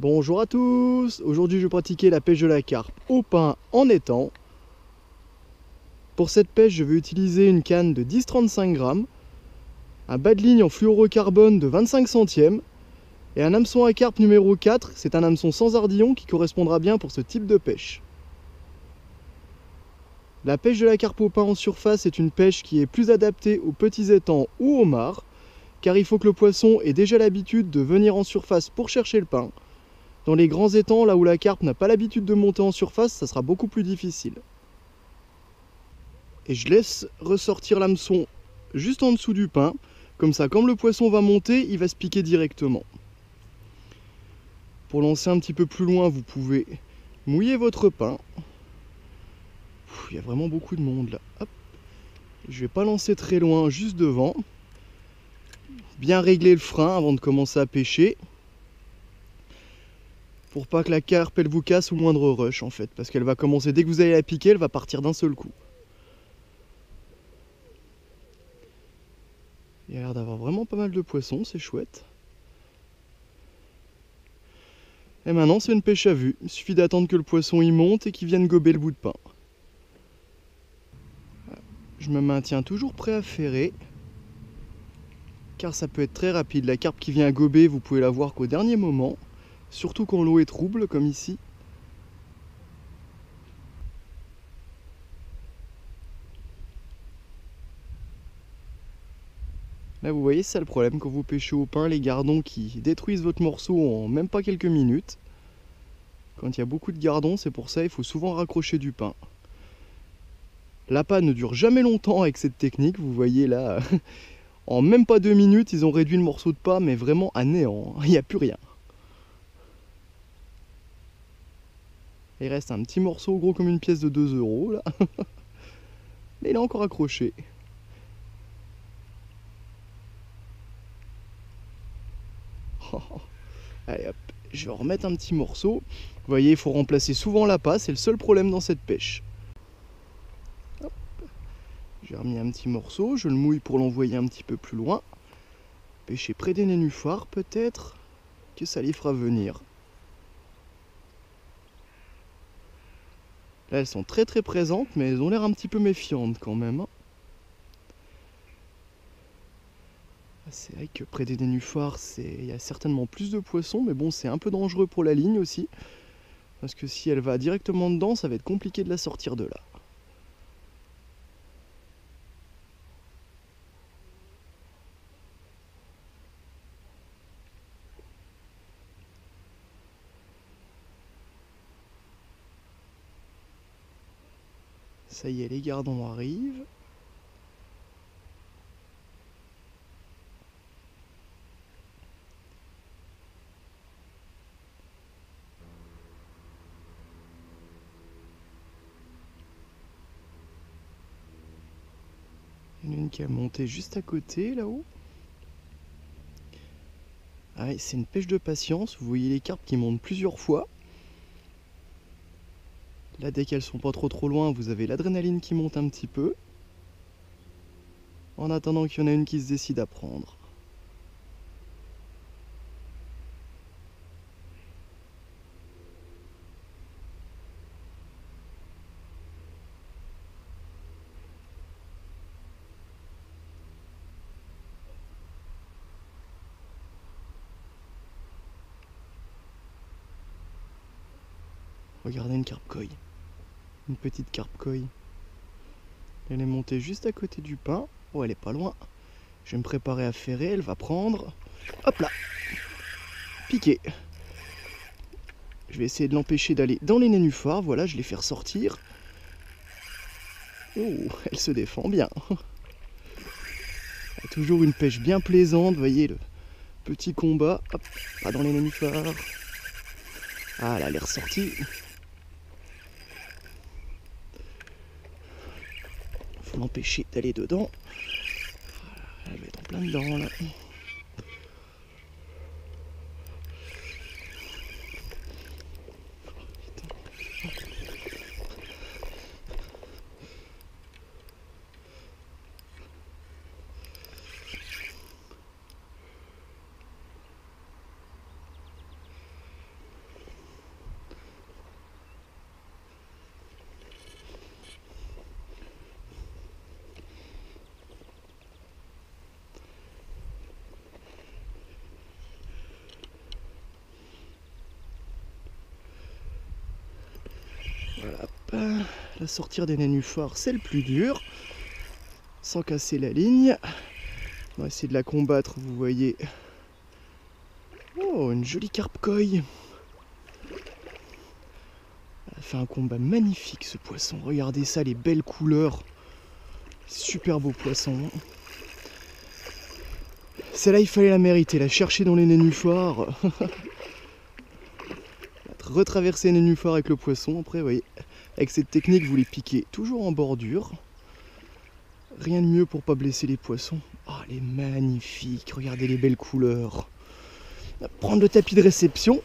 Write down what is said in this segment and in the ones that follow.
Bonjour à tous. Aujourd'hui je vais pratiquer la pêche de la carpe au pain en étang. Pour cette pêche je vais utiliser une canne de 10-35 grammes, un bas de ligne en fluorocarbone de 25 centièmes et un hameçon à carpe numéro 4, c'est un hameçon sans ardillon qui correspondra bien pour ce type de pêche. La pêche de la carpe au pain en surface est une pêche qui est plus adaptée aux petits étangs ou aux mares, car il faut que le poisson ait déjà l'habitude de venir en surface pour chercher le pain. Dans les grands étangs, là où la carpe n'a pas l'habitude de monter en surface, ça sera beaucoup plus difficile. Et je laisse ressortir l'hameçon juste en dessous du pain, comme ça quand le poisson va monter, il va se piquer directement. Pour lancer un petit peu plus loin, vous pouvez mouiller votre pain. Il y a vraiment beaucoup de monde là. Hop. Je vais pas lancer très loin, juste devant. Bien régler le frein avant de commencer à pêcher. Pour pas que la carpe elle vous casse au moindre rush en fait. Parce qu'elle va commencer, dès que vous allez la piquer, elle va partir d'un seul coup. Il y a l'air d'avoir vraiment pas mal de poissons, c'est chouette. Et maintenant c'est une pêche à vue. Il suffit d'attendre que le poisson y monte et qu'il vienne gober le bout de pain. Je me maintiens toujours prêt à ferrer, car ça peut être très rapide. La carpe qui vient à gober, vous pouvez la voir qu'au dernier moment, surtout quand l'eau est trouble comme ici. Là vous voyez, c'est ça le problème quand vous pêchez au pain, les gardons qui détruisent votre morceau en même pas quelques minutes. Quand il y a beaucoup de gardons, c'est pour ça il faut souvent raccrocher du pain. L'appât ne dure jamais longtemps avec cette technique, vous voyez là, en même pas 2 minutes, ils ont réduit le morceau de pain, mais vraiment à néant, il n'y a plus rien. Il reste un petit morceau gros comme une pièce de 2 € là, mais il est encore accroché. Allez hop, je vais en remettre un petit morceau. Vous voyez, il faut remplacer souvent l'appât, c'est le seul problème dans cette pêche. Hop. J'ai remis un petit morceau, je le mouille pour l'envoyer un petit peu plus loin. Pêcher près des nénuphars peut-être, que ça les fera venir. Là elles sont très présentes, mais elles ont l'air un petit peu méfiantes quand même. C'est vrai que près des nénuphars, il y a certainement plus de poissons, mais bon, c'est un peu dangereux pour la ligne aussi. Parce que si elle va directement dedans, ça va être compliqué de la sortir de là. Ça y est, les gardons arrivent. Il y en a une qui a monté juste à côté, là-haut. Ah, c'est une pêche de patience. Vous voyez les carpes qui montent plusieurs fois. Là, dès qu'elles sont pas trop loin, vous avez l'adrénaline qui monte un petit peu. En attendant qu'il y en a une qui se décide à prendre. Regardez une carpe koi. Une petite carpe koi. Elle est montée juste à côté du pain. Oh, elle est pas loin. Je vais me préparer à ferrer, elle va prendre. Hop là. Piqué. Je vais essayer de l'empêcher d'aller dans les nénuphars. Voilà, je les fais ressortir. Oh, elle se défend bien. Toujours une pêche bien plaisante. Vous voyez le petit combat. Hop, pas dans les nénuphars. Ah, là, elle est ressortie. Faut l'empêcher d'aller dedans. Elle va être en plein dedans là. La sortir des nénuphars, c'est le plus dur. Sans casser la ligne. On va essayer de la combattre, vous voyez. Oh, une jolie carpe koi. Elle a fait un combat magnifique, ce poisson. Regardez ça, les belles couleurs. Super beau poisson. Celle-là, il fallait la mériter, la chercher dans les nénuphars. Retraverser les nénuphars avec le poisson. Après, vous voyez, avec cette technique, vous les piquez toujours en bordure. Rien de mieux pour pas blesser les poissons. Oh, elle est magnifique. Regardez les belles couleurs. Prendre le tapis de réception.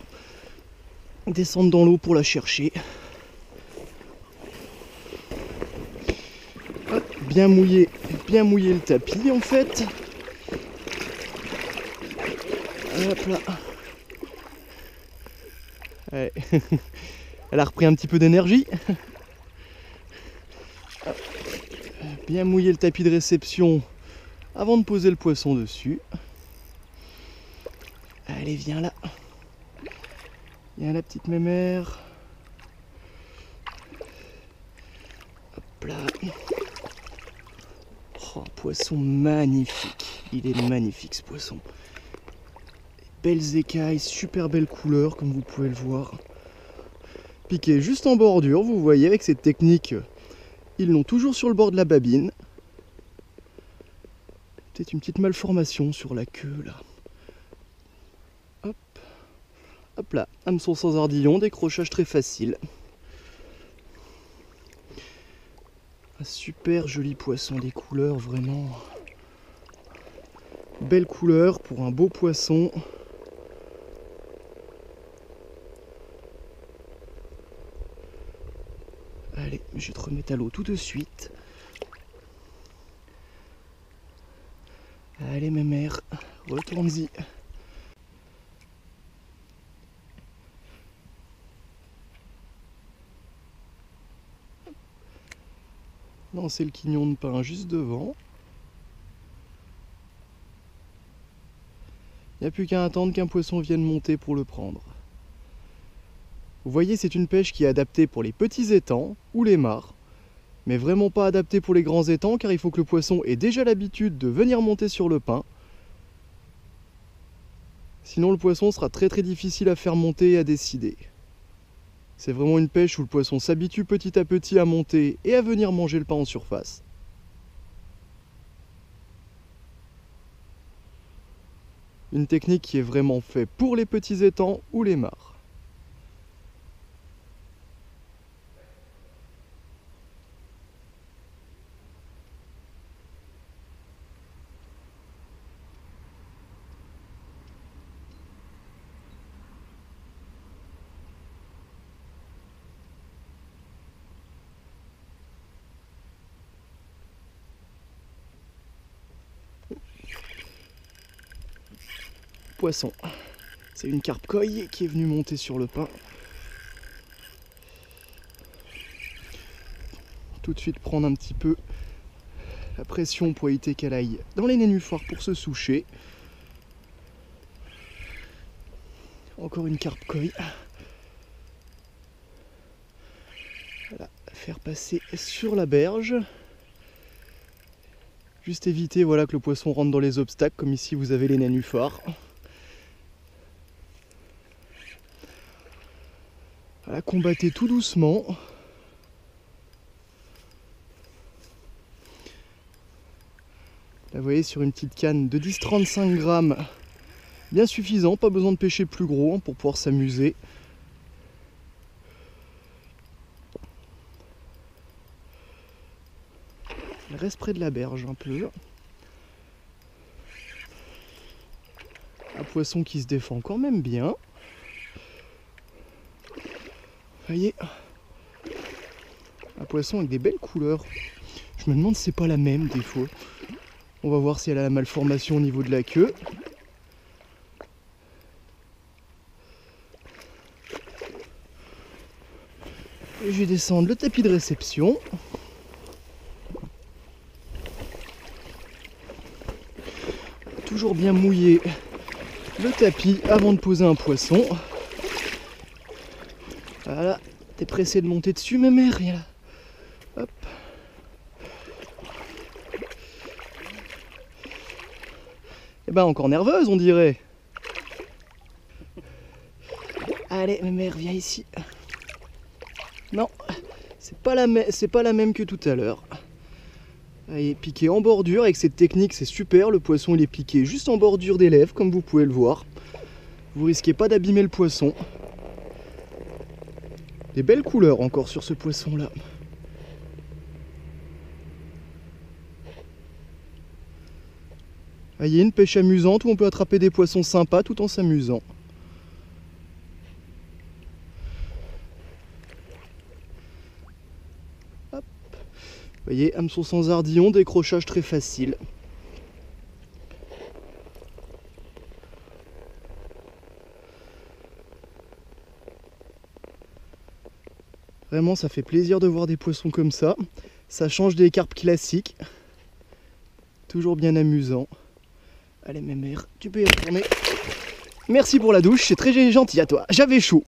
Descendre dans l'eau pour la chercher. Hop, bien mouiller le tapis en fait. Hop là. Ouais. Elle a repris un petit peu d'énergie. Bien mouiller le tapis de réception avant de poser le poisson dessus. Allez, viens là. Viens la petite mémère. Hop là. Oh, poisson magnifique. Il est magnifique ce poisson. Belles écailles, super belles couleurs comme vous pouvez le voir. Piqué juste en bordure, vous voyez avec cette technique, ils l'ont toujours sur le bord de la babine. Peut-être une petite malformation sur la queue là. Hop, hop là, hameçon sans ardillon, décrochage très facile. Un super joli poisson, des couleurs vraiment. Belle couleur pour un beau poisson. Allez, je vais te remettre à l'eau tout de suite. Allez, mémère, retourne-y. Lancez le quignon de pain juste devant. Il n'y a plus qu'à attendre qu'un poisson vienne monter pour le prendre. Vous voyez, c'est une pêche qui est adaptée pour les petits étangs ou les mares, mais vraiment pas adaptée pour les grands étangs car il faut que le poisson ait déjà l'habitude de venir monter sur le pain. Sinon le poisson sera très difficile à faire monter et à décider. C'est vraiment une pêche où le poisson s'habitue petit à petit à monter et à venir manger le pain en surface. Une technique qui est vraiment faite pour les petits étangs ou les mares. Poisson. C'est une carpe koi qui est venue monter sur le pain. Tout de suite prendre un petit peu la pression pour éviter qu'elle aille dans les nénuphars pour se soucher. Encore une carpe koi. Voilà, faire passer sur la berge. Juste éviter voilà, que le poisson rentre dans les obstacles, comme ici vous avez les nénuphars. Voilà, combattez tout doucement. Là, vous voyez, sur une petite canne de 10-35 grammes, bien suffisant, pas besoin de pêcher plus gros pour pouvoir s'amuser. Elle reste près de la berge un peu. Un poisson qui se défend quand même bien. Vous voyez, un poisson avec des belles couleurs. Je me demande si c'est pas la même des fois. On va voir si elle a la malformation au niveau de la queue. Et je vais descendre le tapis de réception. Toujours bien mouiller le tapis avant de poser un poisson. Voilà, T'es pressé de monter dessus, ma mère, viens là. Hop. Eh ben, encore nerveuse, on dirait. Allez, ma mère, viens ici. Non, c'est pas la même que tout à l'heure. Elle est piquée en bordure. Avec cette technique, c'est super. Le poisson, il est piqué juste en bordure des lèvres, comme vous pouvez le voir. Vous risquez pas d'abîmer le poisson. Des belles couleurs encore sur ce poisson-là. Voyez, une pêche amusante où on peut attraper des poissons sympas tout en s'amusant. Hop. Voyez, hameçon sans ardillon, décrochage très facile. Vraiment, ça fait plaisir de voir des poissons comme ça. Ça change des carpes classiques. Toujours bien amusant. Allez, ma mère, tu peux y retourner. Merci pour la douche, c'est très gentil à toi. J'avais chaud.